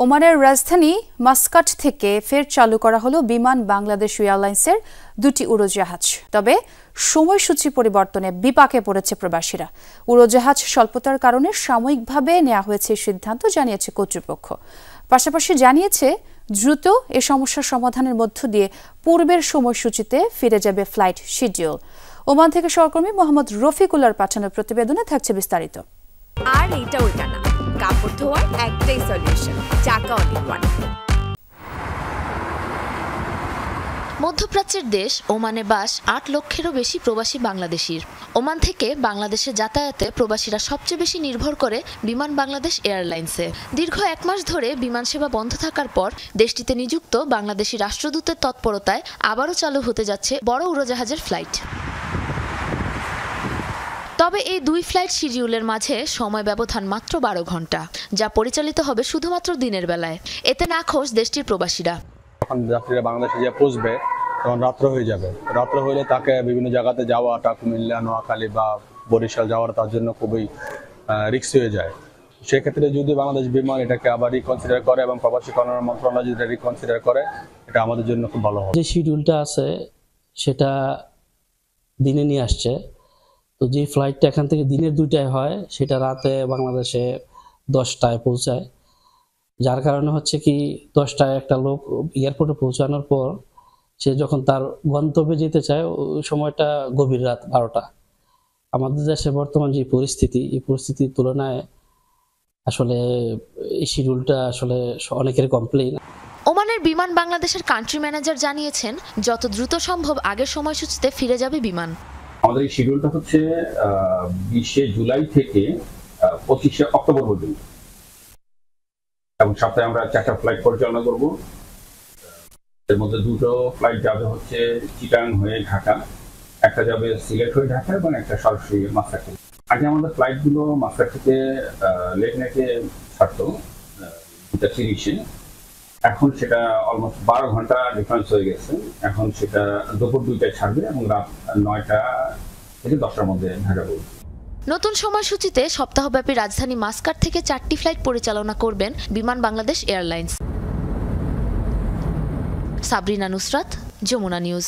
ওমানের রাজধানী মাস্কাট থেকে ফের চালু করা হলো বিমান বাংলাদেশ এয়ারলাইন্সের দুটি উড়োজাহাজ। তবে সময়সূচি পরিবর্তনে বিপাকে পড়েছে প্রবাসীরা। উড়োজাহাজ স্বল্পতার কারণে সাময়িকভাবে নেওয়া হয়েছে সিদ্ধান্ত, জানিয়েছে কর্তৃপক্ষ। পাশাপাশি জানিয়েছে দ্রুত এ সমস্যার সমাধানের মধ্য দিয়ে পূর্বের সময়সূচিতে ফিরে যাবে ফ্লাইট শিডিউল। ওমান থেকে সহকর্মী মোহাম্মদ রফিকুল্লাহর পাঠানো প্রতিবেদনে থাকছে বিস্তারিত। আর এইটা ওইটা না, কাপড় ধোয়ার একটাই সলিউশন, চাকা অল ইন ওয়ান। মধ্যপ্রাচ্যের দেশ ওমানে বাস ৮ লক্ষেরও বেশি প্রবাসী বাংলাদেশির। ওমান থেকে বাংলাদেশে যাতায়াতে প্রবাসীরা সবচেয়ে বেশি নির্ভর করে বিমান বাংলাদেশ এয়ারলাইন্সে। দীর্ঘ ১ মাস ধরে বিমান সেবা বন্ধ থাকার পর দেশটিতে নিযুক্ত বাংলাদেশি রাষ্ট্রদূতের তৎপরতায় আবারও চালু হতে যাচ্ছে বড় উড়োজাহাজের ফ্লাইট। তবে এই দুই ফ্লাইট শিডিউলের মাঝে সময় ব্যবধান মাত্র ১২ ঘন্টা, যা পরিচালিত হবে শুধুমাত্র দিনের বেলায়। এতে নাখোশ দেশটির প্রবাসীরা। যখন যাত্রীরা বাংলাদেশে যে পৌঁছবে তখন রাত্র হয়ে যাবে। রাত্র হলে তাকে বিভিন্ন জায়গাতে যাওয়াটা, কুমিল্লা, নোয়াখালী বা বরিশাল যাওয়াটা তার জন্য খুবই রিস্কি হয়ে যায়। সেক্ষেত্রে যদি বাংলাদেশ বিমান এটাকে আবার রিকনসিডার করে এবং প্রবাসী কল্যাণ মন্ত্রণালয় যদি রিকনসিডার করে, এটা আমাদের জন্য খুব ভালো হবে। যে শিডিউলটা আছে সেটা দিনে নিয়ে আসছে, তো যে ফ্লাইটটা এখান থেকে দিনের 2টায় হয় সেটা রাতে বাংলাদেশে 10টায় পৌঁছায়। যার কারণে হচ্ছে কি 10টায় একটা লোক এয়ারপোর্টে পৌঁছানোর পর সে যখন তার গন্তব্যে যেতে চায় ওই সময়টা গভীর রাত 12টা। আমাদের দেশে বর্তমান যে পরিস্থিতি, এই পরিস্থিতির তুলনায় আসলে এই শিডিউলটা আসলে অনেকের কমপ্লেইন। ওমানের বিমান বাংলাদেশের কান্ট্রি ম্যানেজার জানিয়েছেন যত দ্রুত সম্ভব আগের সময়সূচিতে ফিরে যাবে বিমান। আমাদের এই শিডিউলটা হচ্ছে 20শে জুলাই থেকে 25শে অক্টোবর পর্যন্ত, এবং সপ্তাহে আমরা 4টা ফ্লাইট পরিচালনা করব। এর মধ্যে 2টো ফ্লাইট যাবে হচ্ছে চিটাং হয়ে ঢাকা, একটা যাবে সিলেট হয়ে ঢাকা এবং একটা সরাসরি মাস্কাট থেকে। আগে আমাদের ফ্লাইটগুলো মাস্কাট থেকে লেট নাইটে ছাড়তো 2:30-এ, এখন সেটা অলমোস্ট 12 ঘন্টা ডিফারেন্স হয়ে গেছে। এখন সেটা দুপুর 2টায় ছাড়বে এবং রাত 9টা থেকে 10টার মধ্যে ঢাকা পড়বে। নতুন সময়সূচিতে সপ্তাহব্যাপী রাজধানী মাস্কাট থেকে 4টি ফ্লাইট পরিচালনা করবেন বিমান বাংলাদেশ এয়ারলাইন্স। সাবরিনা নুসরাত, যমুনা নিউজ।